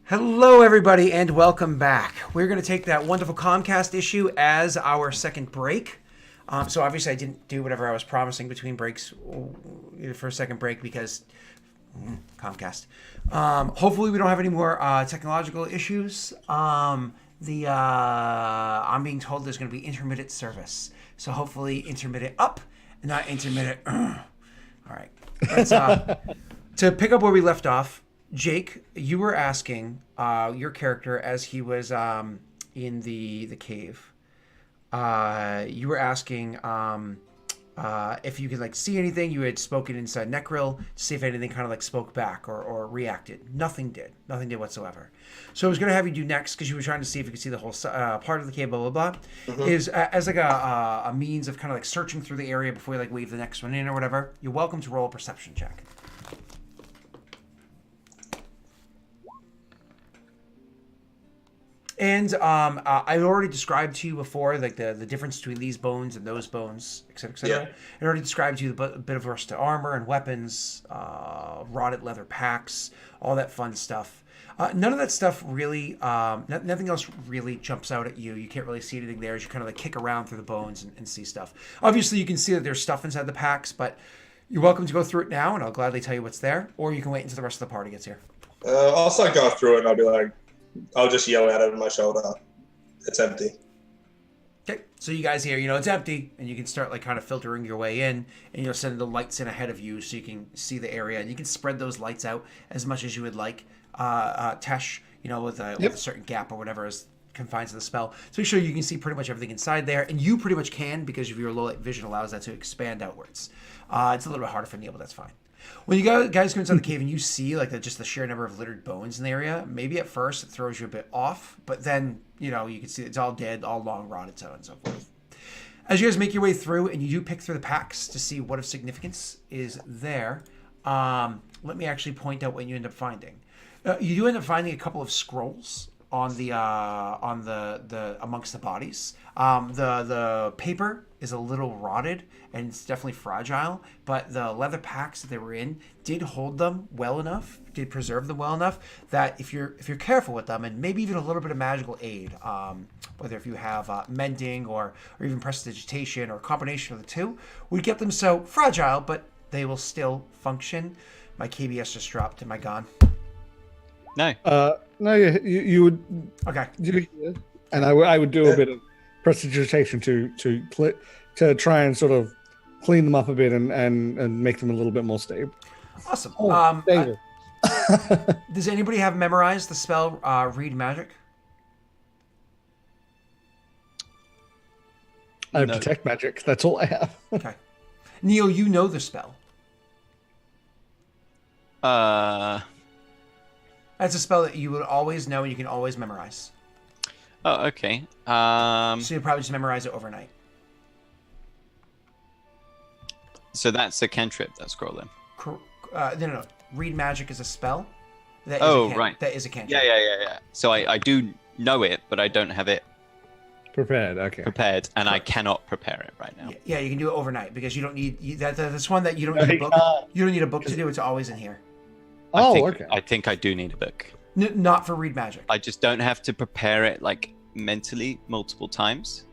Hello, everybody, and welcome back. We're going to take that wonderful Comcast issue as our second break. So obviously, I didn't do whatever I was promising between breaks for a second break because Comcast. Hopefully, we don't have any more technological issues. I'm being told there's going to be intermittent service, so hopefully, intermittent up, and not intermittent. All right, let's to pick up where we left off. Jake, you were asking your character as he was in the cave. You were asking if you could like see anything. You had spoken inside Necril to see if anything kind of like spoke back or reacted. Nothing did. Nothing did whatsoever. So I was going to have you do next because you were trying to see if you could see the whole part of the cave. Blah blah blah. Mm-hmm. Is as like a means of kind of like searching through the area before you like wave the next one in or whatever. You're welcome to roll a perception check. And I already described to you before, like the difference between these bones and those bones, et cetera, et cetera. Yeah. I already described to you a bit of rusted armor and weapons, rotted leather packs, all that fun stuff. None of that stuff really, nothing else really jumps out at you. You can't really see anything there as you kind of like kick around through the bones and see stuff. Obviously, you can see that there's stuff inside the packs, but you're welcome to go through it now, and I'll gladly tell you what's there, or you can wait until the rest of the party gets here. I'll start going through it, and I'll be like, I'll just yell out over my shoulder, it's empty. Okay, so you guys hear, it's empty, and you can start like kind of filtering your way in, and you'll send the lights in ahead of you so you can see the area, and you can spread those lights out as much as you would like. Tesh, with a certain gap or whatever is confines of the spell. So make sure you can see pretty much everything inside there, and you pretty much can because of your low light vision allows that to expand outwards. It's a little bit harder for Neil, but that's fine. When you guys go inside the cave and you see like just the sheer number of littered bones in the area, maybe at first it throws you a bit off, but then you can see it's all dead, all long rotted, so on and so forth. As you guys make your way through and you do pick through the packs to see what of significance is there, let me actually point out what you end up finding. You do end up finding a couple of scrolls on the amongst the bodies. The paper is a little rotted and it's definitely fragile, but the leather packs that they were in did hold them well enough, did preserve them well enough that if you're careful with them and maybe even a little bit of magical aid, whether if you have mending or even prestidigitation or a combination of the two, would get them so fragile, but they will still function. My KBS just dropped. Am I gone? No. No, you would. Okay. And I would do a bit of prestidigitation to try and sort of clean them up a bit and make them a little bit more stable. Awesome. David. Does anybody have memorized the spell Read Magic? I have Detect Magic. That's all I have. Okay. Neil, you know the spell. That's a spell that you would always know and you can always memorize. Oh, okay. So you'll probably just memorize it overnight. So that's a cantrip, that scroll then? No. Read Magic is a spell. That is right. That is a cantrip. Yeah. So I do know it, but I don't have it prepared. Okay. Prepared, and I cannot prepare it right now. Yeah, you can do it overnight because you don't need that's one that you don't need a book. You don't need a book to do. It's always in here. Okay. I think I do need a book. Not for Read Magic. I just don't have to prepare it like mentally multiple times.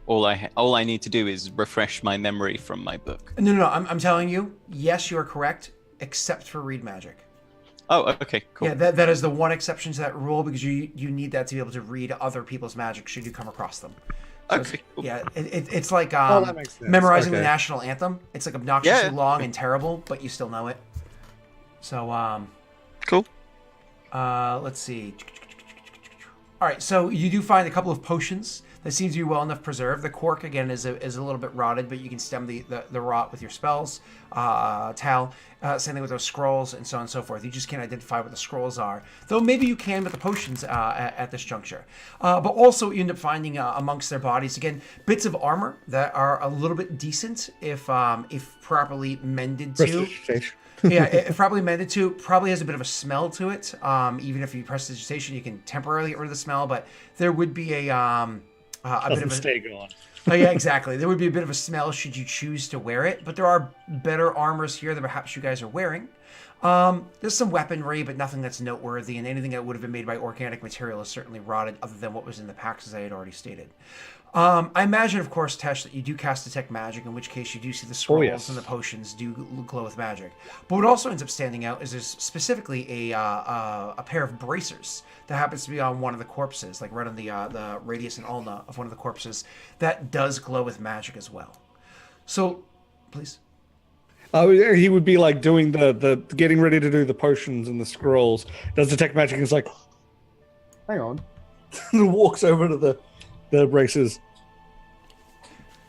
All I need to do is refresh my memory from my book. No. I'm telling you, yes, you are correct, except for Read Magic. Oh, okay, cool. Yeah, that is the one exception to that rule because you need that to be able to read other people's magic should you come across them. So okay. Cool. Yeah, it's like that makes sense. memorizing the national anthem. It's like obnoxiously long and terrible, but you still know it. So cool. Let's see. All right, so you do find a couple of potions that seem to be well enough preserved. The cork again is a little bit rotted, but you can stem the rot with your spells. Same thing with those scrolls and so on and so forth. You just can't identify what the scrolls are, though maybe you can with the potions at this juncture. But also you end up finding amongst their bodies again bits of armor that are a little bit decent if properly mended to. Yeah, if properly mended to, probably has a bit of a smell to it. Even if you press digitation, you can temporarily get rid of the smell, but there would be a bit of a stay going. Oh yeah, exactly. There would be a bit of a smell should you choose to wear it, but there are better armors here that perhaps you guys are wearing. There's some weaponry, but nothing that's noteworthy, and anything that would have been made by organic material is certainly rotted, other than what was in the packs, as I had already stated. I imagine, of course, Tesh, that you do cast Detect Magic, in which case you do see the scrolls and the potions do glow with magic. But what also ends up standing out is there's specifically a pair of bracers that happens to be on one of the corpses, like right on the radius and ulna of one of the corpses, that does glow with magic as well. So, please. He would be like doing the getting ready to do the potions and the scrolls. Does Detect Magic and is like, hang on. And walks over to the bracers.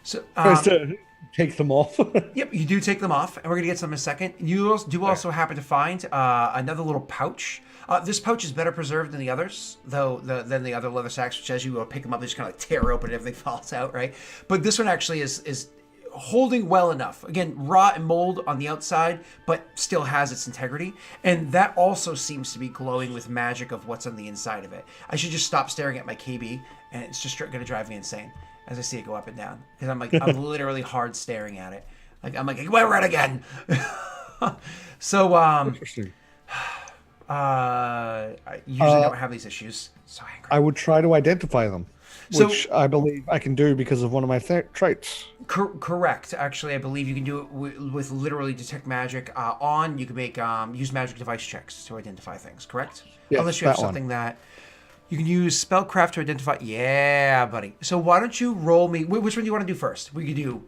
So, Tries to take them off. Yep, you do take them off, and we're gonna get some in a second. You also happen to find another little pouch. This pouch is better preserved than the others, than the other leather sacks, which as you pick them up, they just kind of like tear open and everything falls out, right? But this one actually is holding well enough. Again, rot and mold on the outside, but still has its integrity. And that also seems to be glowing with magic of what's on the inside of it. I should just stop staring at my KB, and it's just going to drive me insane as I see it go up and down. Because I'm literally hard staring at it. I'm like, we're red again. So, Interesting. I usually don't have these issues. So angry. I would try to identify them, which I believe I can do because of one of my traits. Correct. Actually, I believe you can do it with literally Detect Magic on. You can make use magic device checks to identify things. Correct? Yes, unless you have something that you can use spellcraft to identify. Yeah, buddy. So why don't you roll me? Which one do you want to do first? We could do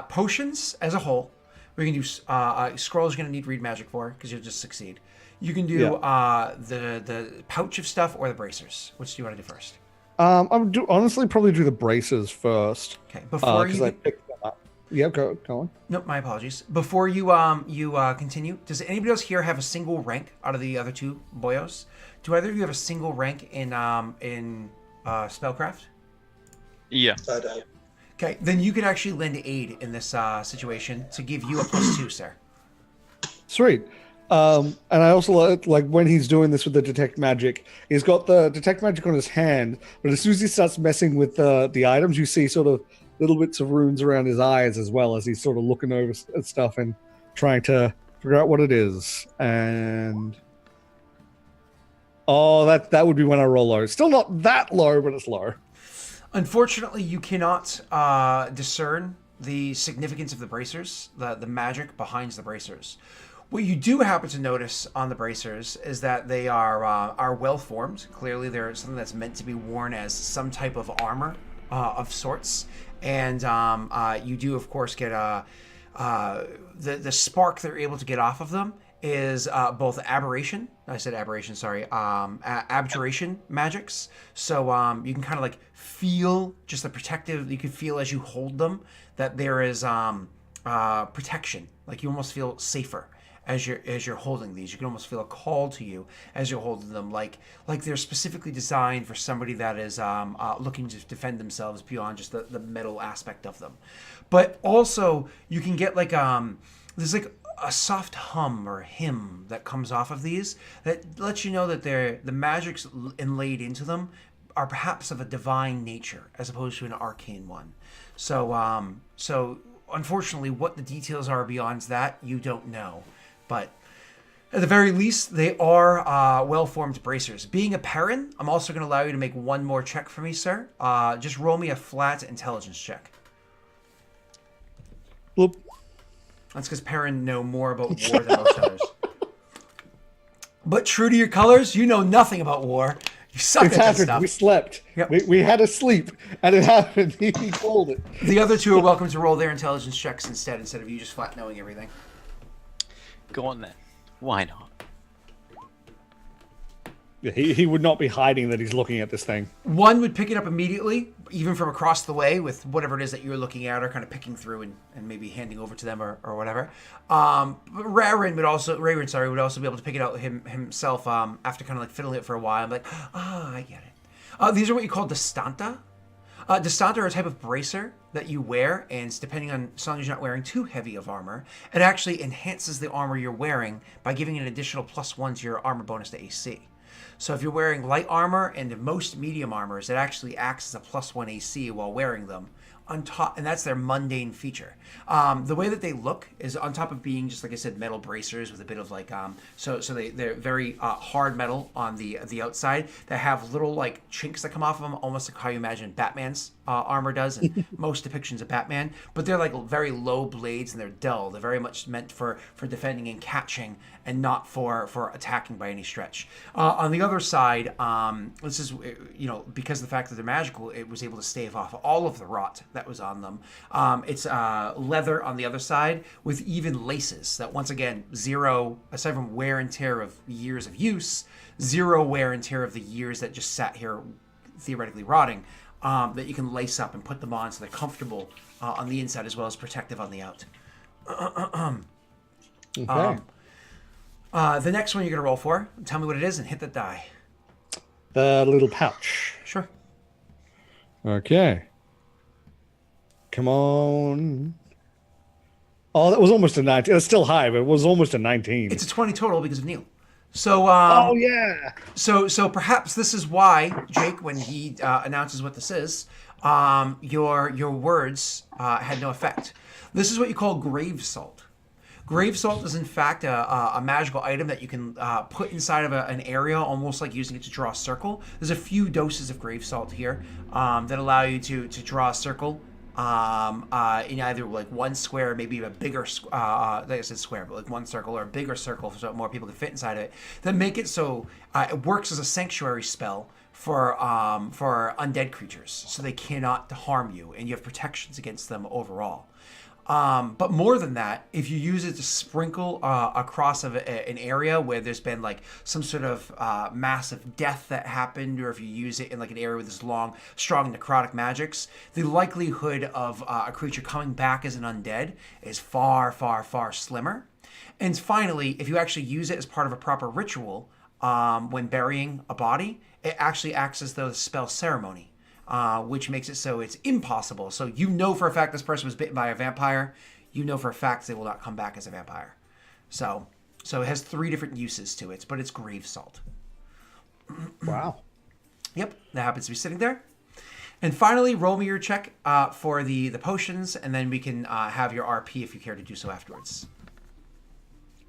potions as a whole. We can do scrolls. You're going to need read magic for because you'll just succeed. You can do the pouch of stuff or the bracers. Which do you want to do first? I would honestly probably do the bracers first. Okay, before because I picked them up. Yeah, go on. Nope, my apologies. Before you continue, does anybody else here have a single rank out of the other two boyos? Do either of you have a single rank in spellcraft? Yeah. I don't. Okay, then you can actually lend aid in this situation to give you a +2, sir. Sweet. And I also like when he's doing this with the Detect Magic, he's got the Detect Magic on his hand, but as soon as he starts messing with the items, you see sort of little bits of runes around his eyes as well as he's sort of looking over at stuff and trying to figure out what it is. And that would be when I roll low. Still not that low, but it's low. Unfortunately, you cannot discern the significance of the bracers, the magic behind the bracers. What you do happen to notice on the bracers is that they are well formed. Clearly, they're something that's meant to be worn as some type of armor of sorts, and you do, of course, get the spark they're able to get off of them is both aberration. I said aberration. Sorry, abjuration magics. So you can kind of like feel just the protective. You can feel as you hold them that there is protection. Like you almost feel safer as you're holding these. You can almost feel a call to you as you're holding them, like they're specifically designed for somebody that is looking to defend themselves beyond just the metal aspect of them. But also you can get like there's like a soft hum or hymn that comes off of these that lets you know that the magics inlaid into them are perhaps of a divine nature as opposed to an arcane one. So unfortunately, what the details are beyond that, you don't know. But at the very least, they are well-formed bracers. Being a Perrin, I'm also going to allow you to make one more check for me, sir. Just roll me a flat intelligence check. Bloop. That's because Perrin know more about war than most others. But true to your colors, you know nothing about war. You suck It's at that happened. stuff. We slept. Yep. We had a sleep, and it happened. He called it. The other two are welcome to roll their intelligence checks instead of you just flat knowing everything. Go on then. Why not? Yeah, he would not be hiding that he's looking at this thing. One would pick it up immediately, even from across the way, with whatever it is that you're looking at or kind of picking through and maybe handing over to them or whatever. But Rayrin would also be able to pick it out himself after kind of like fiddling it for a while. I'm like, I get it. These are what you call distanta. Distanta are a type of bracer that you wear, and depending on, as long as you're not wearing too heavy of armor, it actually enhances the armor you're wearing by giving an additional +1 to your armor bonus to AC. So if you're wearing light armor and most medium armors, it actually acts as a +1 AC while wearing them, on top, and that's their mundane feature. The way that they look is on top of being just like I said, metal bracers with a bit of like they're very hard metal on the outside. They have little like chinks that come off of them, almost like how you imagine Batman's armor does, and most depictions of Batman. But they're like very low blades and they're dull. They're very much meant for defending and catching, and not for attacking by any stretch. On the other side, this is because of the fact that they're magical, it was able to stave off all of the rot that was on them. It's leather on the other side with even laces that, once again, zero, aside from wear and tear of years of use, zero wear and tear of the years that just sat here theoretically rotting, that you can lace up and put them on so they're comfortable on the inside as well as protective on the out. Okay. The next one you're going to roll for, tell me what it is and hit the die. The little pouch. Sure. Okay. Come on. Oh, that was almost a 19. It's still high, but it was almost a 19. It's a 20 total because of Neil. So, oh, yeah. So perhaps this is why Jake, when he announces what this is, your words had no effect. This is what you call grave salt. Grave salt is in fact a magical item that you can put inside of an area, almost like using it to draw a circle. There's a few doses of grave salt here that allow you to draw a circle in either like one square, maybe a bigger, like I said square, but like one circle or a bigger circle so more people can fit inside of it. That make it so it works as a sanctuary spell for undead creatures, so they cannot harm you, and you have protections against them overall. But more than that, if you use it to sprinkle across an area where there's been like some sort of massive death that happened, or if you use it in like an area with this strong necrotic magics, the likelihood of a creature coming back as an undead is far, far, far slimmer. And finally, if you actually use it as part of a proper ritual when burying a body, it actually acts as though the spell ceremony. Which makes it so it's impossible. So you know for a fact this person was bitten by a vampire. You know for a fact they will not come back as a vampire. So it has 3 different uses to it, but it's grave salt. Wow. Yep, that happens to be sitting there. And finally, roll me your check for the potions, and then we can have your RP if you care to do so afterwards.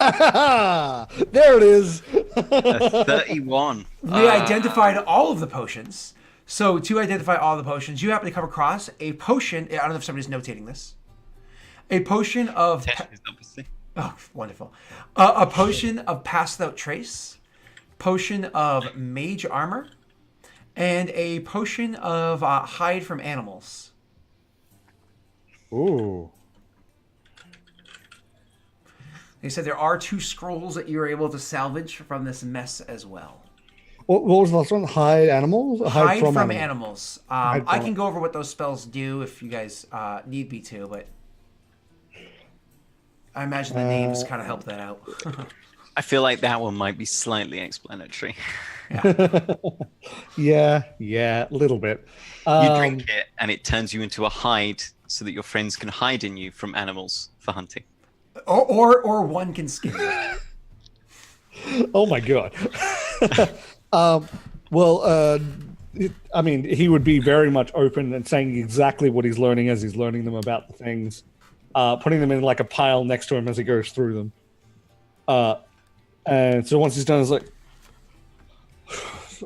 There it is. A 31. We identified all of the potions. So to identify all the potions, you happen to come across a potion. I don't know if somebody's notating this. A potion of... obviously. Oh, wonderful. A potion of Passed Out Trace, potion of Mage Armor, and a potion of Hide from Animals. Ooh. They said there are 2 scrolls that you were able to salvage from this mess as well. What was the last one? Hide animals? Hide from animals. I can go over what those spells do if you guys need me to, but I imagine the names kind of help that out. I feel like that one might be slightly explanatory. Yeah. Yeah, a little bit. You drink it and it turns you into a hide so that your friends can hide in you from animals for hunting. Or one can skin you. Oh my god. I mean, he would be very much open and saying exactly what he's learning as he's learning them about the things, putting them in like a pile next to him as he goes through them. And so once he's done, it's like,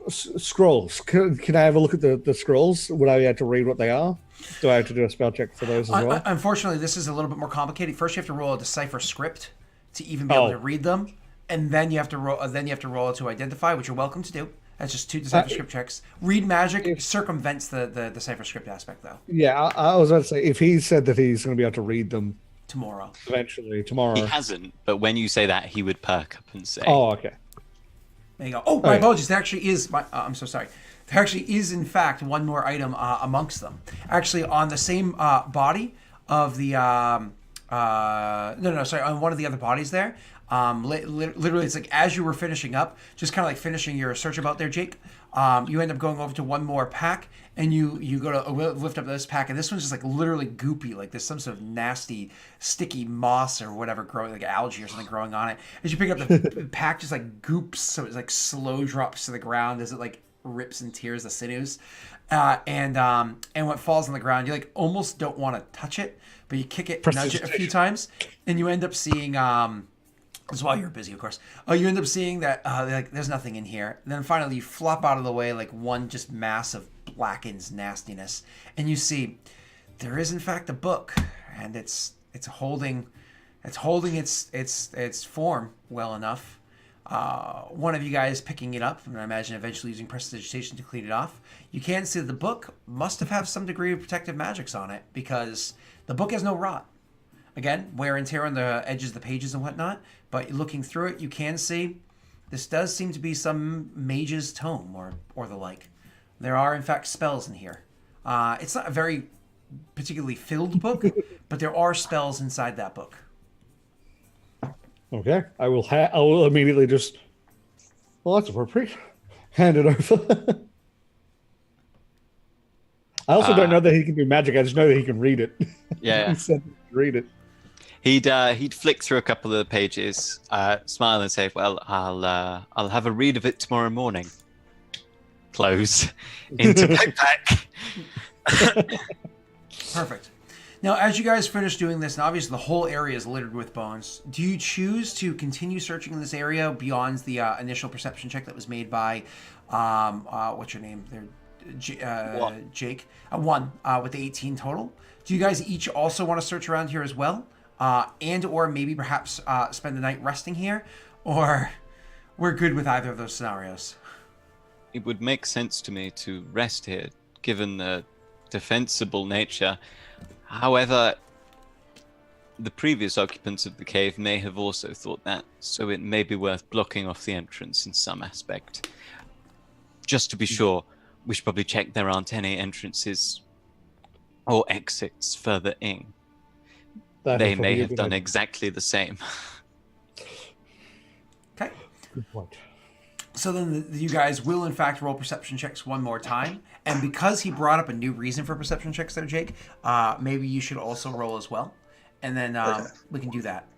scrolls. Can I have a look at the scrolls? Would I be able to read what they are? Do I have to do a spell check for those as well? Unfortunately, this is a little bit more complicated. First, you have to roll a decipher script to even be able to read them. And then you have to roll. To identify, which you're welcome to do. That's just 2 decipher script checks. Read magic circumvents the decipher script aspect, though. Yeah, I was about to say, if he said that he's going to be able to read them tomorrow, tomorrow. He hasn't, but when you say that, he would perk up and say, "Oh, okay." There you go. Oh, my apologies. There actually is. I'm so sorry. There actually is, in fact, one more item amongst them. Actually, on the same body of the on one of the other bodies there. Literally, it's like as you were finishing up, just kind of like finishing your search about there, Jake. You end up going over to one more pack, and you go to lift up this pack, and this one's just like literally goopy, like there's some sort of nasty, sticky moss or whatever growing, like algae or something growing on it. As you pick up the pack, just like goops, so it's like slow drops to the ground as it like rips and tears the sinews. and what falls on the ground, you like almost don't want to touch it, but you kick it, nudge it a few times, and you end up seeing. That's while you're busy, of course. Oh, you end up seeing that like there's nothing in here. And then finally, you flop out of the way like one just mass of blackened nastiness, and you see there is in fact a book, and it's holding its form well enough. One of you guys picking it up, and I imagine eventually using prestidigitation to clean it off. You can see that the book must have some degree of protective magics on it, because the book has no rot. Again, wear and tear on the edges of the pages and whatnot, but looking through it, you can see this does seem to be some mage's tome or the like. There are, in fact, spells in here. It's not a very particularly filled book, but there are spells inside that book. Okay, I will immediately just. Well, that's appropriate. Hand it over. I also don't know that he can do magic. I just know that he can read it. Yeah. He said he could read it. He'd flick through a couple of the pages, smile and say, "Well, I'll have a read of it tomorrow morning." Close into backpack. Perfect. Now, as you guys finish doing this, and obviously the whole area is littered with bones, do you choose to continue searching in this area beyond the initial perception check that was made by, what's your name there? Jake? One, with the 18 total. Do you guys each also want to search around here as well? And or maybe perhaps spend the night resting here? Or we're good with either of those scenarios? It would make sense to me to rest here, given the defensible nature. However, the previous occupants of the cave may have also thought that, so it may be worth blocking off the entrance in some aspect. Just to be sure, we should probably check there aren't any entrances or exits further in. They may have done exactly the same. Okay. Good point. So then you guys will, in fact, roll perception checks one more time. And because he brought up a new reason for perception checks there, Jake, maybe you should also roll as well. And then we can do that.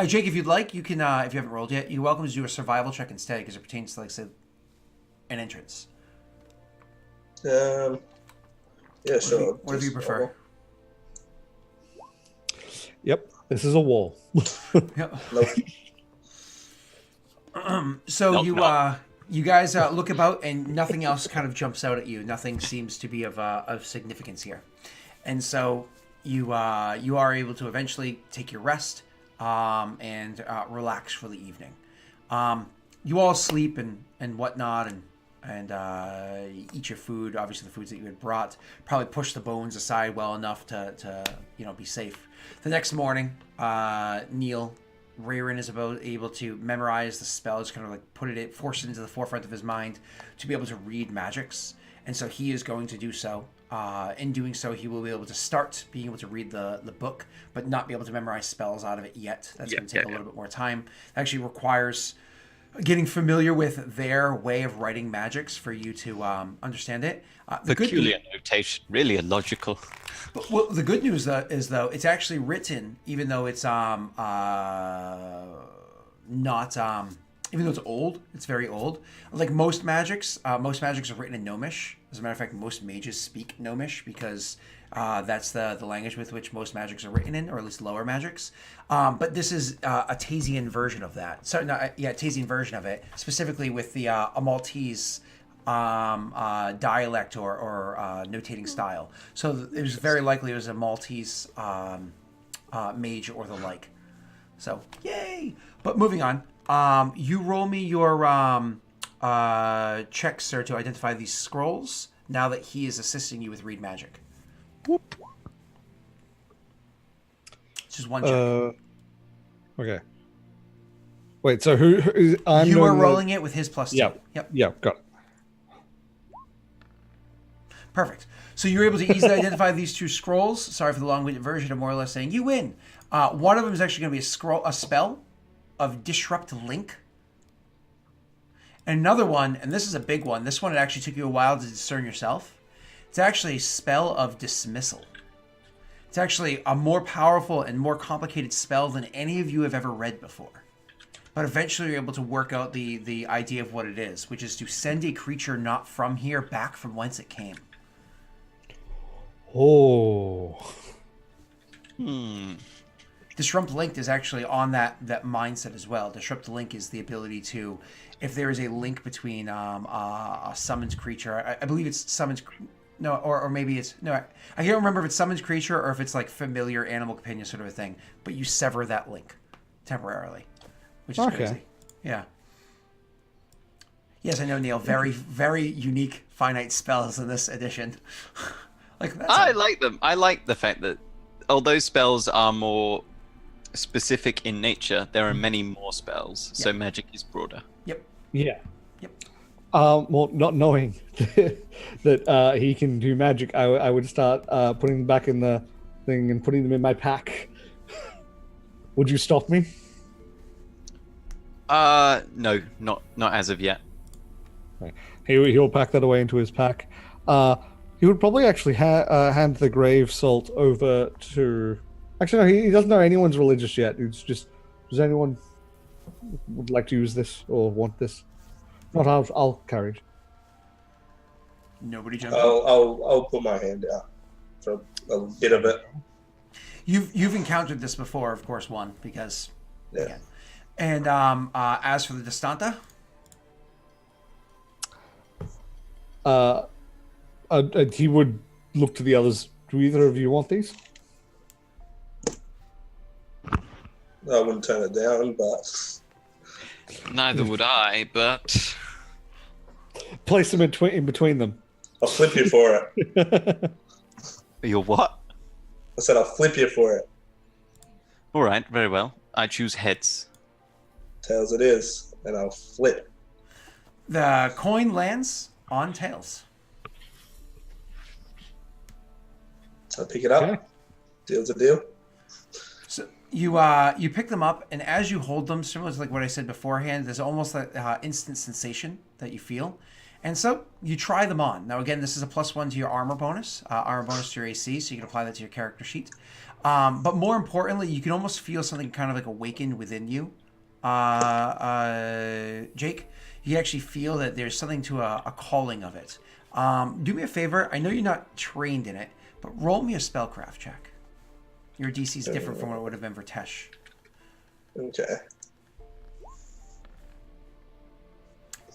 Jake, if you'd like, you can, if you haven't rolled yet, you're welcome to do a survival check instead, because it pertains to, like, say, an entrance. Yeah, sure. Whatever you prefer. Yep, this is a wall. Yep. Nope. So you guys look about, and nothing else kind of jumps out at you. Nothing seems to be of significance here, and so you are able to eventually take your rest and relax for the evening. You all sleep and whatnot, and eat your food. Obviously, the foods that you had brought. Probably push the bones aside well enough to be safe. The next morning, Neil. Rayron is able to memorize the spell, just kind of like force it into the forefront of his mind to be able to read magics. And so he is going to do so. In doing so, he will be able to start being able to read the book, but not be able to memorize spells out of it yet. That's going to take a little bit more time. It actually requires getting familiar with their way of writing magics for you to understand it. Peculiar notation, really illogical. But, well, the good news is though it's actually written, even though it's not even though it's old, it's very old. Like most magics are written in Gnomish. As a matter of fact, most mages speak Gnomish because that's the language with which most magics are written in, or at least lower magics. But this is a Tasian version of that. So, Tasian version of it, specifically with the a Maltese dialect or notating style. So it was very likely it was a Maltese mage or the like. So, yay! But moving on. You roll me your check, sir, to identify these scrolls now that he is assisting you with read magic. Whoop. It's just one check. Okay. Wait, so who I'm you are rolling it with his plus 2. Yep. Yeah, got it. Perfect. So you're able to easily identify these two scrolls. Sorry for the long-winded version of more or less saying you win. One of them is actually going to be a spell of Disrupt Link. And another one, and this is a big one. This one, it actually took you a while to discern yourself. It's actually a spell of Dismissal. It's actually a more powerful and more complicated spell than any of you have ever read before. but eventually you're able to work out the idea of what it is, which is to send a creature not from here back from whence it came. Oh. Disrupt Link is actually on that mindset as well. Disrupt Link is the ability to, if there is a link between a summoned creature, I believe it's summoned, no, or maybe it's, no, I can't remember if it's summoned creature or if it's like familiar animal companion sort of a thing, but you sever that link temporarily, which is crazy. Yeah. Yes, I know, Neil. Very, very unique finite spells in this edition. I like them. I like the fact that although spells are more specific in nature, there are many more spells, so magic is broader. Yep. Yeah. Yep. Well, not knowing that he can do magic, I would start putting them back in the thing and putting them in my pack. Would you stop me? No, not as of yet. Right. He'll pack that away into his pack. He would probably actually hand the grave salt over to. Actually, no, he doesn't know anyone's religious yet. It's just, does anyone would like to use this or want this? Not, I'll carry it. Nobody jump in. I'll put my hand out for a bit of it. You've encountered this before, of course, one because. Yeah. Again. And as for the Distanta, he would look to the others. Do either of you want these? I wouldn't turn it down, but Neither would I, but Place them in between them. I'll flip you for it. you're what? I said I'll flip you for it. All right, very well. I choose heads. Tails it is, and I'll flip. the coin lands on tails. I pick it up. Okay. Deal's a deal. So you pick them up, and as you hold them, similar to like what I said beforehand, there's almost that instant sensation that you feel. And so you try them on. Now, again, this is a +1 to your armor bonus to your AC, so you can apply that to your character sheet. But more importantly, you can almost feel something kind of like awakened within you. Jake, you actually feel that there's something to a calling of it. Do me a favor. I know you're not trained in it, but roll me a spellcraft check. Your DC is different from what it would have been for Tesh. Okay.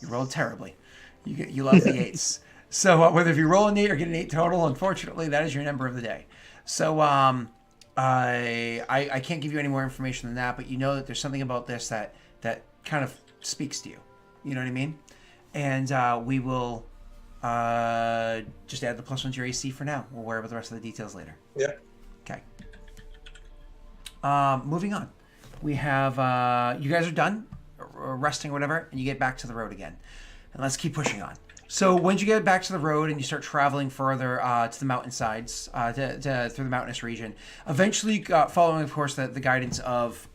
You rolled terribly. You love the 8s. So whether if you roll an 8 or get an 8 total, unfortunately, that is your number of the day. So I can't give you any more information than that, but you know that there's something about this that kind of speaks to you. You know what I mean? And we will just add the +1 to your AC for now. We'll worry about the rest of the details later. Yeah. Okay. Moving on. We have you guys are done resting or whatever, and you get back to the road again. And let's keep pushing on. So once you get back to the road and you start traveling further to the mountainsides, through the mountainous region, eventually following, of course, the guidance of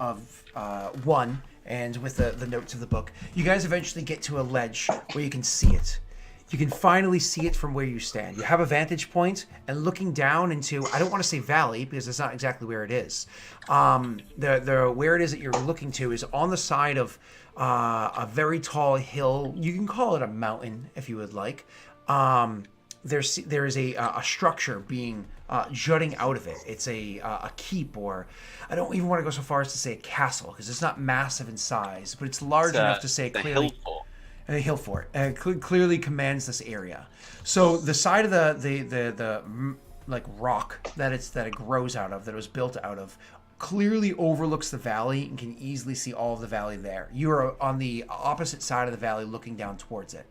one and with the notes of the book, you guys eventually get to a ledge where you can see it. You can finally see it from where you stand. You have a vantage point, and looking down into, I don't want to say valley because it's not exactly where it is. The where it is that you're looking to is on the side of a very tall hill. You can call it a mountain if you would like. There is a structure being jutting out of it. It's a keep, or I don't even want to go so far as to say a castle because it's not massive in size, but it's large enough to say clearly. Hill fort. A hill fort clearly commands this area. So the side of the like rock that it grows out of, that it was built out of, clearly overlooks the valley and can easily see all of the valley there. You are on the opposite side of the valley looking down towards it.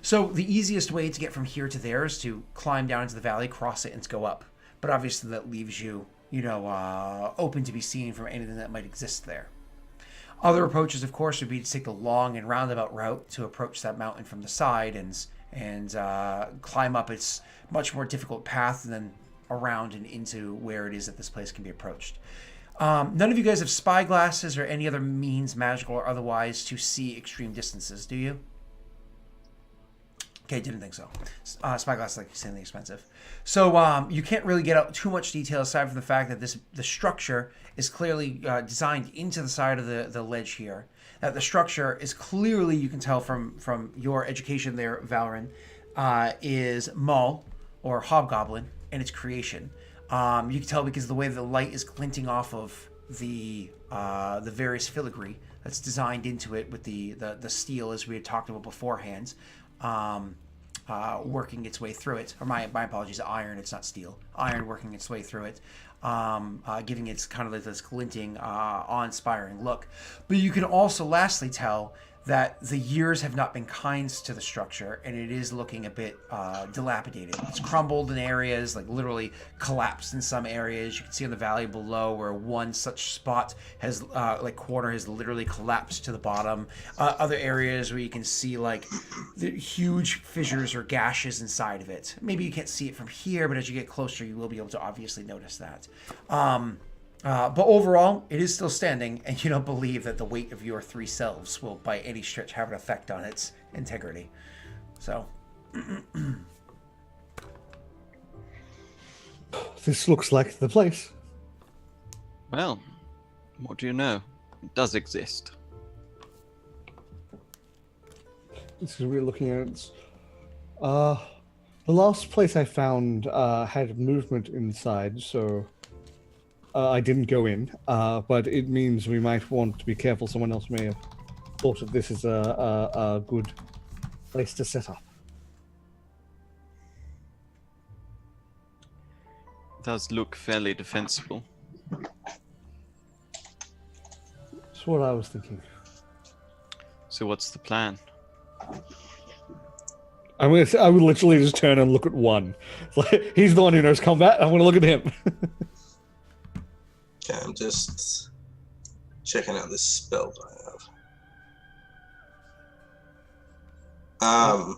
So the easiest way to get from here to there is to climb down into the valley, cross it, and go up. But obviously that leaves you, open to be seen from anything that might exist there. Other approaches, of course, would be to take the long and roundabout route to approach that mountain from the side and climb up its much more difficult path than around and into where it is that this place can be approached. None of you guys have spy glasses or any other means, magical or otherwise, to see extreme distances, do you? Okay, didn't think so. Spyglass is like insanely expensive. So you can't really get out too much detail aside from the fact that the structure is clearly designed into the side of the ledge here. that the structure is clearly, you can tell from your education there, Valrin, is Mull or Hobgoblin in its creation. You can tell because the way the light is glinting off of the various filigree that's designed into it with the steel, as we had talked about beforehand, working its way through it. Or my apologies, iron. It's not steel. Iron working its way through it, giving it kind of like this glinting, awe-inspiring look. But you can also, lastly, tell that the years have not been kind to the structure, and it is looking a bit dilapidated. It's crumbled in areas, like literally collapsed in some areas. You can see in the valley below where one such spot has, corner has literally collapsed to the bottom. Other areas where you can see like the huge fissures or gashes inside of it. Maybe you can't see it from here, but as you get closer, you will be able to obviously notice that. But overall, it is still standing, and you don't believe that the weight of your 3 selves will, by any stretch, have an effect on its integrity. So, this looks like the place. Well, what do you know? It does exist. This is we're looking at. The last place I found had movement inside, so I didn't go in. But it means we might want to be careful. Someone else may have thought of this as a good place to set up. It does look fairly defensible. That's what I was thinking. So what's the plan? I would literally just turn and look at one. Like, he's the one who knows combat. I'm going to look at him. Okay, I'm just checking out this spell I have.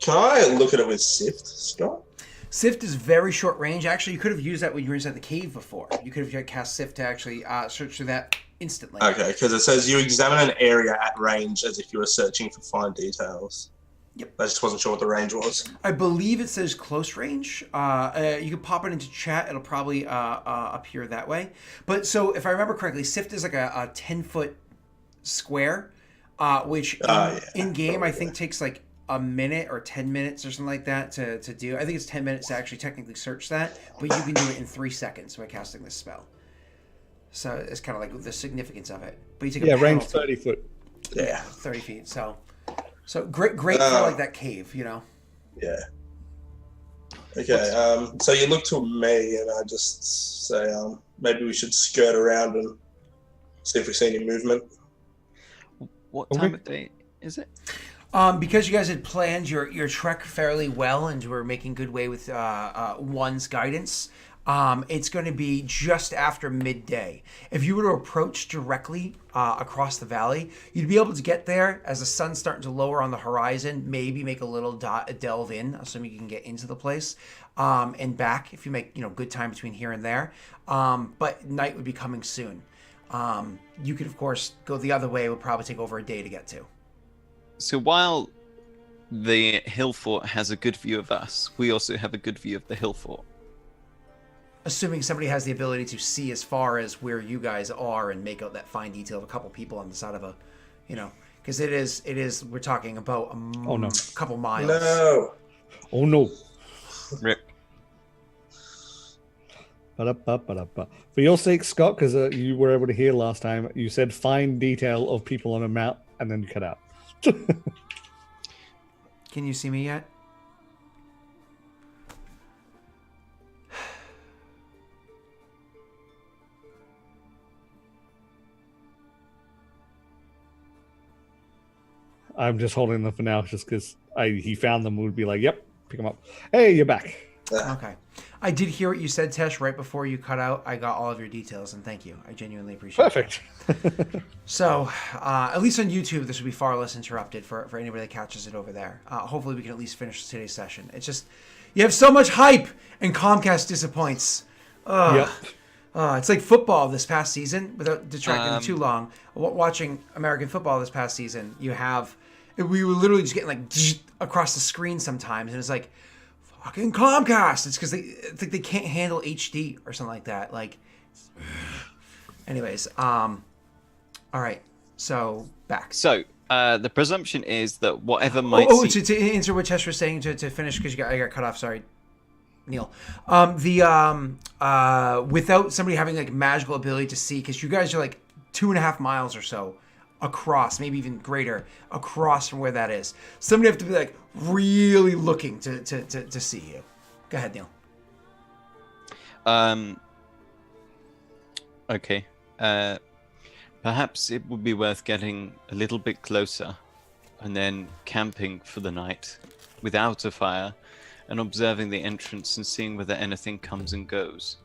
Can I look at it with Sift, Scott? Sift is very short range. Actually, you could have used that when you were inside the cave before. You could have cast Sift to actually search through that instantly. Okay, because it says you examine an area at range as if you were searching for fine details. Yep. I just wasn't sure what the range was. I believe it says close range. You can pop it into chat. It'll probably appear that way. But so if I remember correctly, Sift is like a 10-foot square, which in game I think takes like a minute or 10 minutes or something like that to do. I think it's 10 minutes to actually technically search that, but you can do it in 3 seconds by casting this spell. So it's kind of like the significance of it. But you take a range penalty. 30 foot. Yeah. 30 feet. So great for like that cave, you know. Yeah. Okay. So you look to me, and I just say, maybe we should skirt around and see if we see any movement. What time of day is it? Because you guys had planned your trek fairly well and were making good way with one's guidance, it's going to be just after midday. If you were to approach directly across the valley, you'd be able to get there as the sun's starting to lower on the horizon, maybe make a little delve in, assuming you can get into the place, and back if you make good time between here and there. But night would be coming soon. You could, of course, go the other way. It would probably take over a day to get to. So while the hill fort has a good view of us, we also have a good view of the hill fort. Assuming somebody has the ability to see as far as where you guys are and make out that fine detail of a couple people on the side of a, because it is, we're talking about a couple miles. No. Oh no. Rip. Ba-da-ba-ba-da-ba. For your sake, Scott, because you were able to hear last time, you said fine detail of people on a map, and then you cut out. Can you see me yet? I'm just holding them for now, just because he found them. Would be like, yep, pick them up. Hey, you're back. Okay. I did hear what you said, Tesh, right before you cut out. I got all of your details, and thank you. I genuinely appreciate it. Perfect. So, at least on YouTube, this will be far less interrupted for anybody that catches it over there. Hopefully, we can at least finish today's session. It's just, you have so much hype, and Comcast disappoints. Yep. It's like football this past season, without detracting too long. Watching American football this past season, we were literally just getting like across the screen sometimes, and it's like, fucking Comcast. It's because they can't handle HD or something like that. Like, anyways, all right. So back. So the presumption is that whatever might Oh, seem... to answer what Tess was saying to finish because I got cut off. Sorry, Neil. Without somebody having like magical ability to see, because you guys are like 2.5 miles or so across, maybe even greater across from where that is. Somebody have to be like really looking to see you. Go ahead, Neil. Okay. Perhaps it would be worth getting a little bit closer and then camping for the night without a fire and observing the entrance and seeing whether anything comes and goes.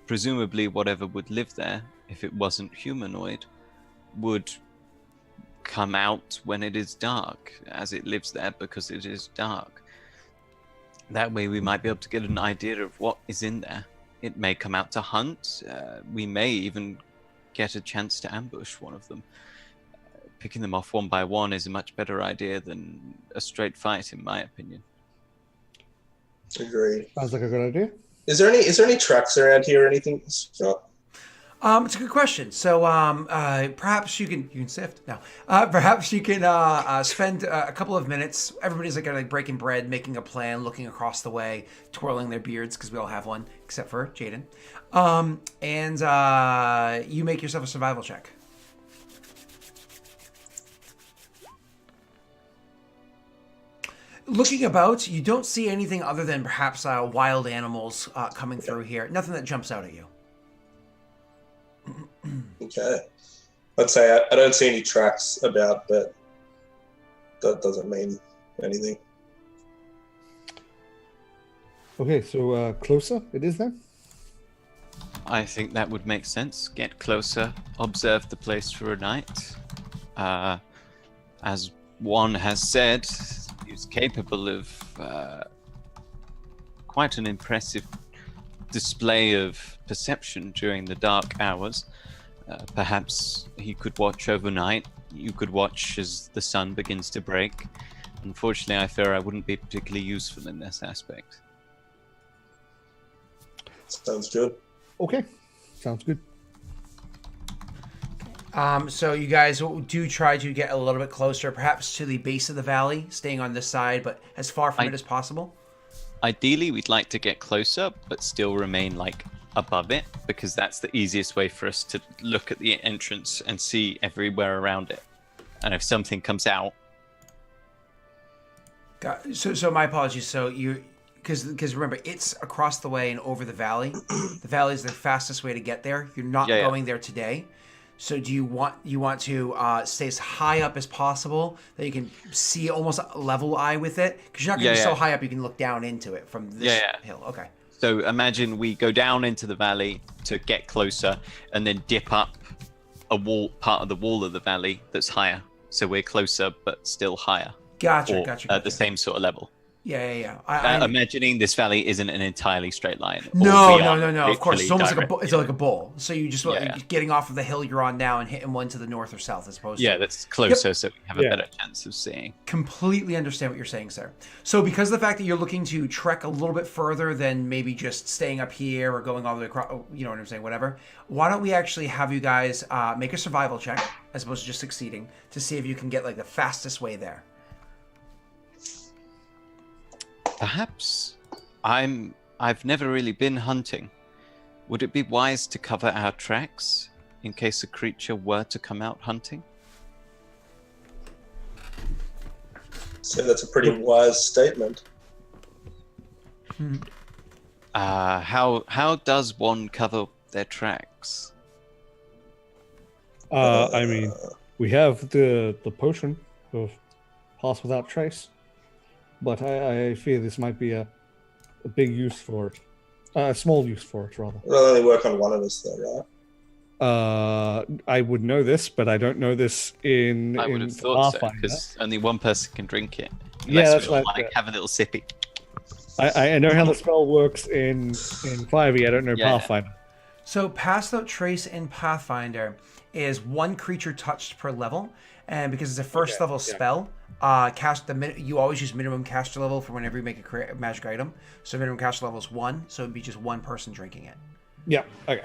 Presumably whatever would live there, if it wasn't humanoid, would come out when it is dark, as it lives there because it is dark. That way we might be able to get an idea of what is in there. It may come out to hunt. We may even get a chance to ambush one of them. Picking them off one by one is a much better idea than a straight fight, in my opinion. Agreed. Sounds like a good idea. Is there any tracks around here or anything, Scott? It's a good question. So perhaps you can sift now. Perhaps you can spend a couple of minutes. Everybody's like breaking bread, making a plan, looking across the way, twirling their beards because we all have one except for Jaden. And you make yourself a survival check. Looking about, you don't see anything other than perhaps wild animals coming through here. Nothing that jumps out at you. Okay. I'd say I don't see any tracks about, but that doesn't mean anything. Okay, so closer it is then? I think that would make sense. Get closer, observe the place for a night. As one has said, he's capable of quite an impressive display of perception during the dark hours. Perhaps he could watch overnight. You could watch as the sun begins to break. Unfortunately, I fear I wouldn't be particularly useful in this aspect. Sounds good. Okay, sounds good. So you guys do try to get a little bit closer, perhaps to the base of the valley, staying on this side, but as far from it as possible. Ideally, we'd like to get closer, but still remain like above it, because that's the easiest way for us to look at the entrance and see everywhere around it. And if something comes out, So my apologies. So you, because remember, it's across the way and over the valley. The valley is the fastest way to get there. You're not going there today. So do you want to stay as high up as possible that you can see almost a level eye with it? Because you're not going to be so high up you can look down into it from this hill. Okay. So imagine we go down into the valley to get closer and then dip up a wall, part of the wall of the valley that's higher. So we're closer but still higher. Gotcha. At the same sort of level. Yeah. I'm imagining this valley isn't an entirely straight line. No. Of course, it's almost directly. like it's like a bowl. So you just getting off of the hill you're on now and hitting one to the north or south as opposed to... that's closer, so we have a better chance of seeing. Completely understand what you're saying, sir. So because of the fact that you're looking to trek a little bit further than maybe just staying up here or going all the way across, you know what I'm saying, whatever, why don't we actually have you guys make a survival check as opposed to just succeeding to see if you can get like the fastest way there. Perhaps. I've never really been hunting. Would it be wise to cover our tracks in case a creature were to come out hunting? So that's a pretty wise statement. How does one cover their tracks? I mean, we have the potion of Pass Without Trace, but I fear this might be a big use for it. A small use for it, rather. It'll only work on one of us, though, right? I would know this, but I don't know this in I would have thought so, Pathfinder. because only one person can drink it. Yeah, that's we'll, right. have a little sippy. I know how the spell works in 5e. I don't know Pathfinder. So Pass Without Trace in Pathfinder is one creature touched per level, and because it's a first level spell, you always use minimum caster level for whenever you make a magic item. So minimum caster level is 1, so it'd be just one person drinking it. Yeah. Okay.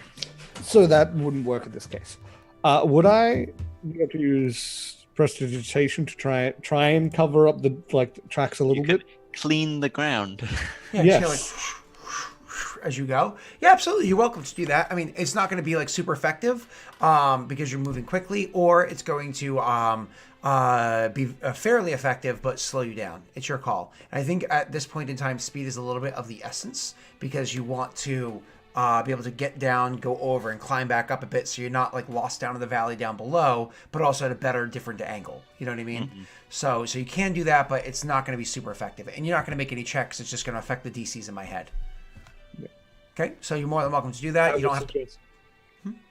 So that wouldn't work in this case. Would I You have to use prestidigitation to try and cover up the tracks a little bit. Clean the ground. Yeah, Yes. just like as you go. Yeah, absolutely. You're welcome to do that. I mean, it's not going to be like super effective because you're moving quickly, or it's going to be fairly effective but slow you down. It's your call. And I think at this point in time, speed is a little bit of the essence because you want to be able to get down, go over, and climb back up a bit, so you're not like lost down in the valley down below, but also at a better, different angle. You know what I mean? Mm-hmm. So you can do that, but it's not going to be super effective, and you're not going to make any checks. It's just going to affect the DCs in my head. Yeah. Okay, so you're more than welcome to do that. You don't have to.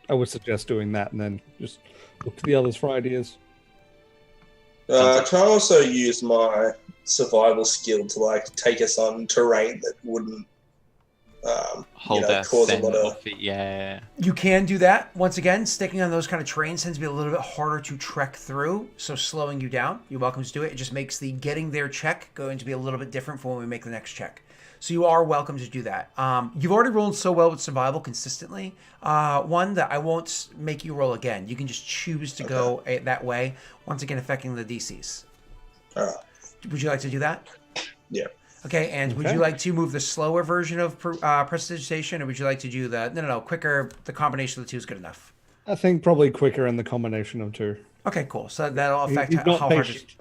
I would suggest doing that, and then just look to the others for ideas. Can I also use my survival skill to like take us on terrain that wouldn't hold cause a lot of... Yeah. You can do that. Once again, sticking on those kind of terrains tends to be a little bit harder to trek through, so slowing you down. You're welcome to do it. It just makes the getting there check going to be a little bit different for when we make the next check. So you are welcome to do that. You've already rolled so well with survival consistently, one that I won't make you roll again. You can just choose to go that way, once again affecting the DCs. Would you like to do that? Yeah. Okay, and would you like to move the slower version of prestidigitation, or would you like to do the... No, quicker, the combination of the two is good enough? I think probably quicker in the combination of two. Okay, cool. So that'll affect how hard it...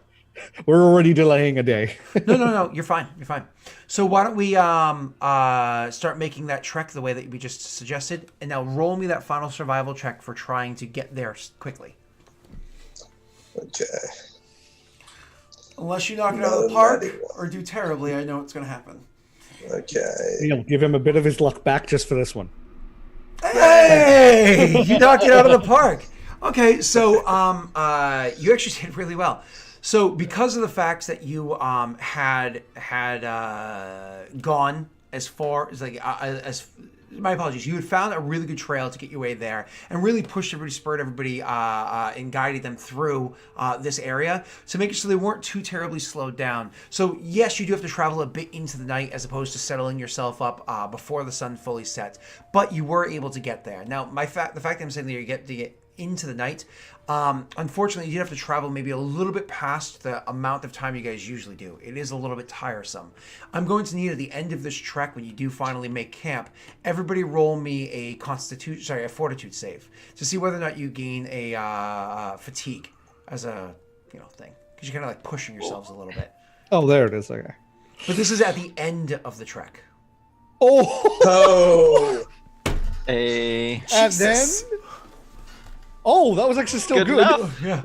We're already delaying a day. No, you're fine. You're fine. So why don't we start making that trek the way that we just suggested, and now roll me that final survival check for trying to get there quickly. Okay. Unless you knock it out of the park or do terribly, I know what's going to happen. Okay. Neil, give him a bit of his luck back just for this one. Hey! You knocked it out of the park. Okay, so you actually did really well. So because of the fact that you had gone as far as my apologies, you had found a really good trail to get your way there and really pushed everybody, spurred everybody, and guided them through this area to make it so they weren't too terribly slowed down. So yes, you do have to travel a bit into the night as opposed to settling yourself up before the sun fully sets, but you were able to get there. Now, the fact that I'm saying that you get to get into the night, unfortunately, you have to travel maybe a little bit past the amount of time you guys usually do. It is a little bit tiresome. I'm going to need at the end of this trek, when you do finally make camp, everybody roll me a fortitude save to see whether or not you gain a fatigue as a thing, because you're kind of like pushing yourselves a little bit. Oh, there it is. Okay. But this is at the end of the trek. Oh. And then. Oh, that was actually still good. Yeah.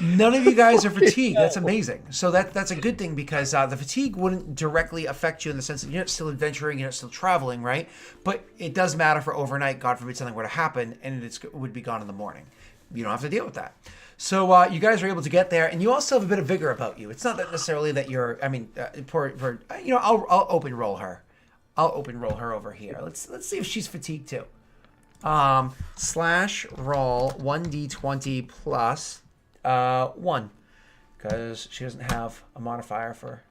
None of you guys are fatigued. That's amazing. So that's a good thing, because the fatigue wouldn't directly affect you in the sense that you're not still adventuring, you're not still traveling, right? But it does matter for overnight. God forbid something were to happen, and it would be gone in the morning. You don't have to deal with that. So you guys are able to get there, and you also have a bit of vigor about you. It's not that necessarily that you're. I mean, I'll open roll her. I'll open roll her over here. Let's see if she's fatigued too. Slash roll 1d20 plus 1, because she doesn't have a modifier for...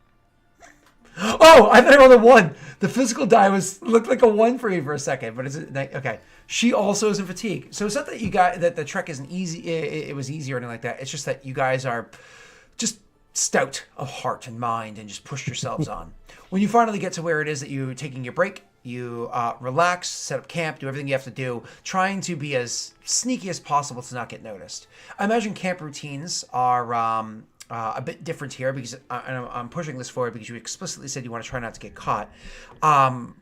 Oh, I thought I rolled a 1. The physical die looked like a 1 for me for a second, but okay. She also is in fatigue. So it's not that that the trek isn't easy. It was easy or anything like that. It's just that you guys are just stout of heart and mind and just push yourselves on. When you finally get to where it is that you're taking your break, you relax, set up camp, do everything you have to do, trying to be as sneaky as possible to not get noticed. I imagine camp routines are a bit different here, because I'm pushing this forward because you explicitly said you want to try not to get caught.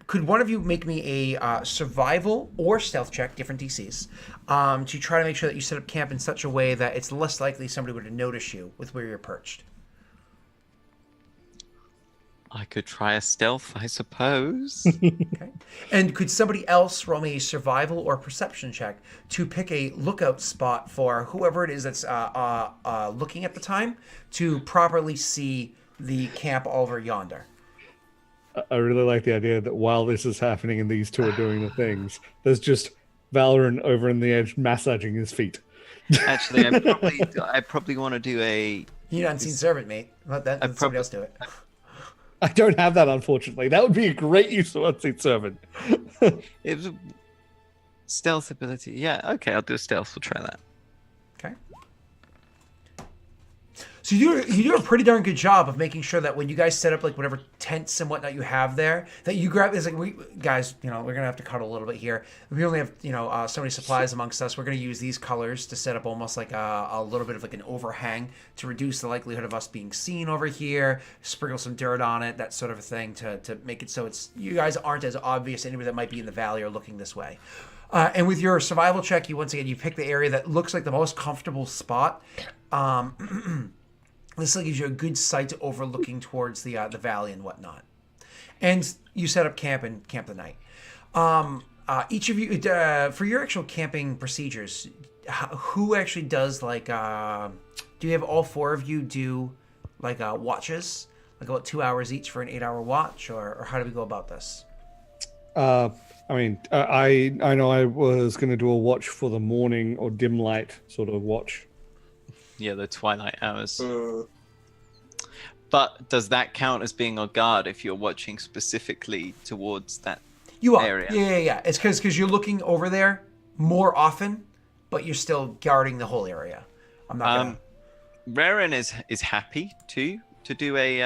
Could one of you make me a survival or stealth check, different DCs, to try to make sure that you set up camp in such a way that it's less likely somebody would notice you with where you're perched? I could try a stealth, I suppose. Okay. And could somebody else roll me a survival or perception check to pick a lookout spot for whoever it is that's looking at the time to properly see the camp over yonder? I really like the idea that while this is happening and these two are doing the things, there's just Valorant over in the edge massaging his feet. Actually, I probably want to do a... You unseen servant, mate. Let somebody else do it. I don't have that, unfortunately. That would be a great use of Unseen Servant. It was a stealth ability. Yeah, okay, I'll do a stealth. We'll try that. Okay. So you do a pretty darn good job of making sure that when you guys set up like whatever tents and whatnot you have there, that you grab. It's like we guys, we're gonna have to cut a little bit here. We only have so many supplies amongst us. We're gonna use these colors to set up almost like a little bit of like an overhang to reduce the likelihood of us being seen over here. Sprinkle some dirt on it, that sort of a thing to make it so you guys aren't as obvious to anybody that might be in the valley or looking this way. And with your survival check, you pick the area that looks like the most comfortable spot. This gives you a good sight overlooking towards the valley and whatnot. And you set up camp and camp the night. Each of you, for your actual camping procedures, who actually does like? Do you have all four of you do like watches, like about 2 hours each for an 8-hour watch, or how do we go about this? I know I was going to do a watch for the morning or dim light sort of watch. Yeah, the twilight hours. But does that count as being on guard if you're watching specifically towards that area? Yeah. It's because you're looking over there more often, but you're still guarding the whole area. I'm not gonna... Raren is happy to do a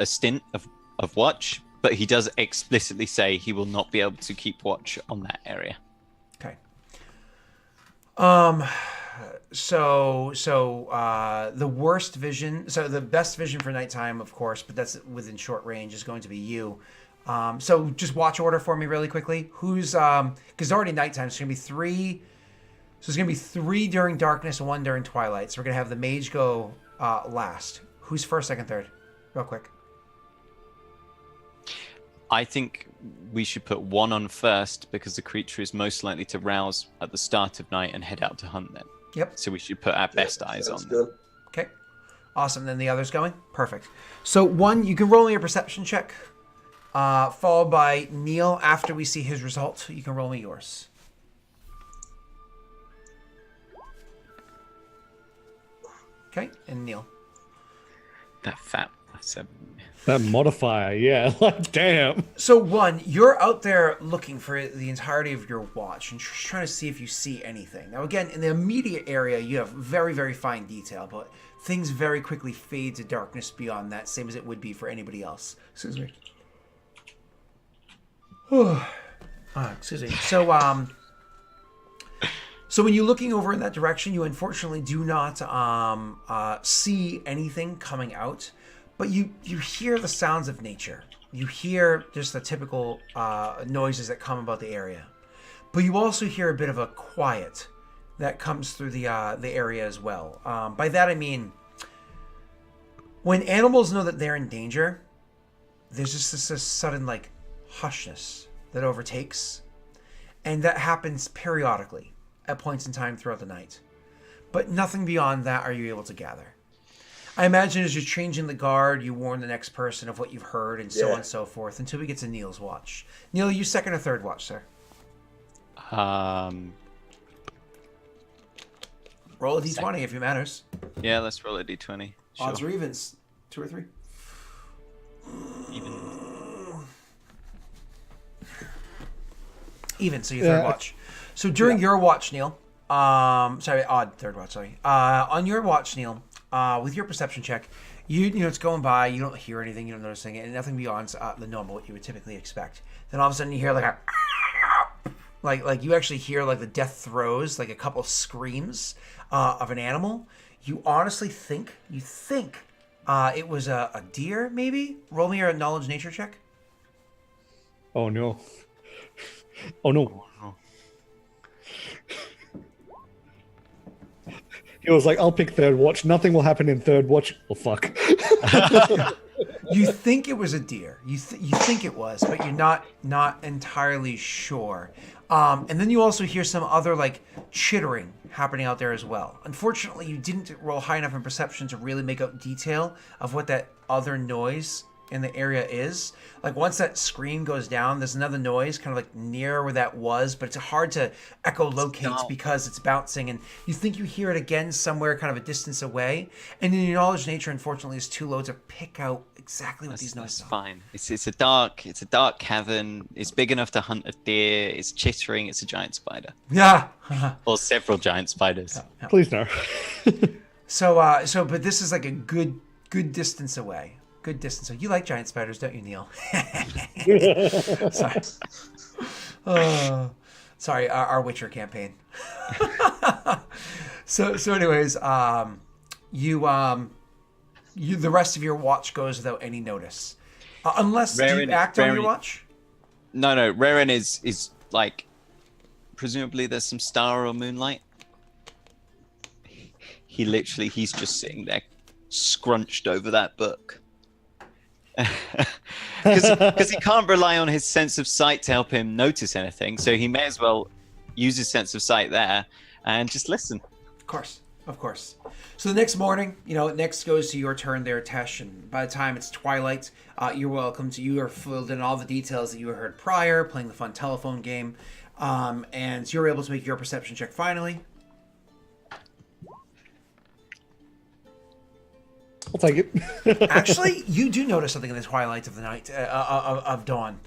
stint of watch, but he does explicitly say he will not be able to keep watch on that area. Okay. So the worst vision, so the best vision for nighttime, of course, but that's within short range, is going to be you. So just watch order for me really quickly. Who's because it's already nighttime, so it's gonna be three. So it's gonna be 3 during darkness and 1 during twilight. So we're gonna have the mage go last. Who's first, second, third? Real quick. I think we should put 1 on first because the creature is most likely to rouse at the start of night and head out to hunt then. Yep. So we should put our best eyes on. Good. Okay. Awesome. Then the other's going? Perfect. So 1, you can roll me a perception check, followed by Neil after we see his result. You can roll me yours. Okay, and Neil. That fat +7. That modifier, yeah, like damn. So 1, you're out there looking for the entirety of your watch and trying to see if you see anything. Now again, in the immediate area, you have very, very fine detail, but things very quickly fade to darkness beyond that, same as it would be for anybody else. Excuse me. Excuse me. So when you're looking over in that direction, you unfortunately do not see anything coming out. But you hear the sounds of nature. You hear just the typical noises that come about the area. But you also hear a bit of a quiet that comes through the area as well. By that I mean, when animals know that they're in danger, there's just this sudden like hushness that overtakes. And that happens periodically at points in time throughout the night. But nothing beyond that are you able to gather. I imagine as you're changing the guard, you warn the next person of what you've heard and so on and so forth until we get to Neil's watch. Neil, you second or third watch, sir? Roll a d20 if it matters. Yeah, let's roll a d20. Sure. Odds or evens? 2 or 3? Even, so your third watch. So during your watch, Neil, odd third watch, on your watch, Neil, with your perception check, you know it's going by, you don't hear anything, you don't notice anything, and nothing beyond the normal, what you would typically expect. Then all of a sudden you hear like a like you actually hear like the death throes, like a couple of screams of an animal. You honestly think it was a deer, maybe? Roll me your knowledge nature check. Oh no. Oh no. He was like, I'll pick third watch. Nothing will happen in third watch. Oh, fuck. You think it was a deer. You think it was, but you're not entirely sure. And then you also hear some other, like, chittering happening out there as well. Unfortunately, you didn't roll high enough in perception to really make out detail of what that other noise in the area is. Like once that scream goes down, there's another noise kind of like near where that was, but it's hard to echolocate because it's bouncing, and you think you hear it again somewhere kind of a distance away, and in your knowledge nature unfortunately is too low to pick out exactly what these noises are. Fine. It's a dark cavern. It's big enough to hunt a deer. It's chittering. It's a giant spider. Yeah. Or several giant spiders. Yeah. Please no. But this is like a good distance away. Good distance. So you like giant spiders, don't you, Neil? Sorry. Sorry, our Witcher campaign. So anyways, you the rest of your watch goes without any notice, unless do you act on your watch? No. Raren is like, presumably there's some star or moonlight. He's just sitting there, scrunched over that book. Because he can't rely on his sense of sight to help him notice anything, so he may as well use his sense of sight there and just listen. Of course. So the next morning, next goes to your turn there, Tesh, and by the time it's twilight, you are filled in all the details that you heard prior, playing the fun telephone game, and you're able to make your perception check finally. I'll take it. Actually, you do notice something in the twilight of the night, of dawn.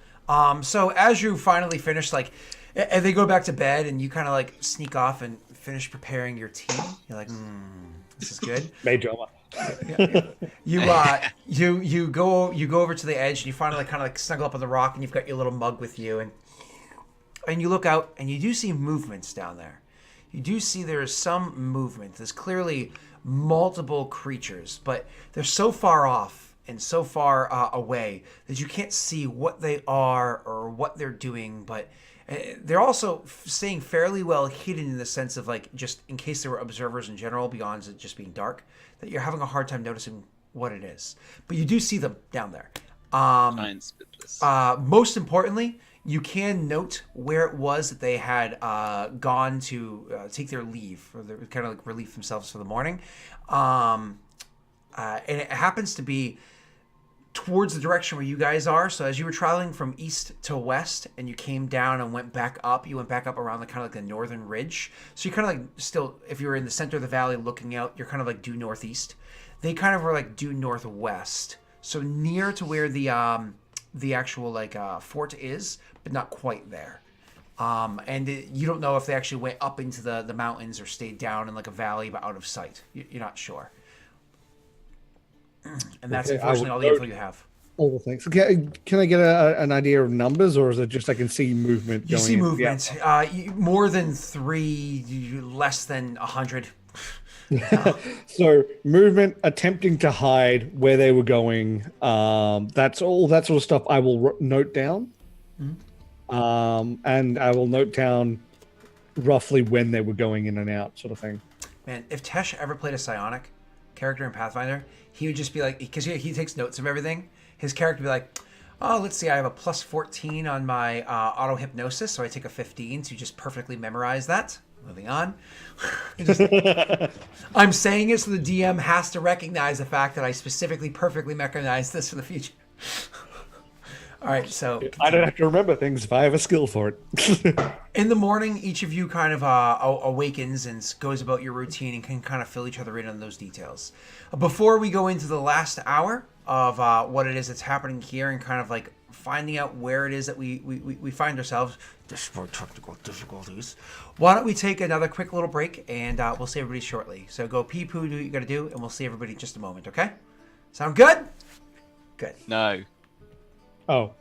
So as you finally finish, and they go back to bed, and you kind of sneak off and finish preparing your tea. You're like, this is good. Major. Yeah. You go over to the edge, and you finally kind of snuggle up on the rock, and you've got your little mug with you, and you look out, and you do see movements down there. You do see there is some movement. There's clearly multiple creatures, but they're so far off and so far away that you can't see what they are or what they're doing, but they're also staying fairly well hidden in the sense of just in case there were observers in general beyond it just being dark, that you're having a hard time noticing what it is, but you do see them down there. Most importantly, you can note where it was that they had gone to take their leave, or kind of relieve themselves for the morning. And it happens to be towards the direction where you guys are. So as you were traveling from east to west and you came down and went back up, around the northern ridge. So you kind of still, if you were in the center of the valley looking out, you're kind of due northeast. They kind of were due northwest. So near to where the actual fort is, but not quite there. You don't know if they actually went up into the mountains or stayed down in a valley but out of sight. You're not sure. And that's unfortunately all the info you have. All the things. Can I get an idea of numbers, or is it just I can see movement? You see movement. More than 3, less than 100. So movement, attempting to hide where they were going. That's all. That sort of stuff I will note down. Mm-hmm. And I will note down roughly when they were going in and out, sort of thing. Man, if Tesh ever played a psionic character in Pathfinder, he would just be because he takes notes of everything. His character would be like, oh, let's see, I have a plus 14 on my auto hypnosis, so I take a 15 to just perfectly memorize that. Moving on. I'm saying it so the DM has to recognize the fact that I specifically perfectly mechanized this for the future. All right, so I don't have to remember things if I have a skill for it. In the morning, each of you kind of awakens and goes about your routine and can kind of fill each other in on those details. Before we go into the last hour of what it is that's happening here and kind of finding out where it is that we find ourselves, despite technical difficulties, why don't we take another quick little break and we'll see everybody shortly. So go pee-poo, do what you got to do, and we'll see everybody in just a moment, okay? Sound good? Good. No. Oh.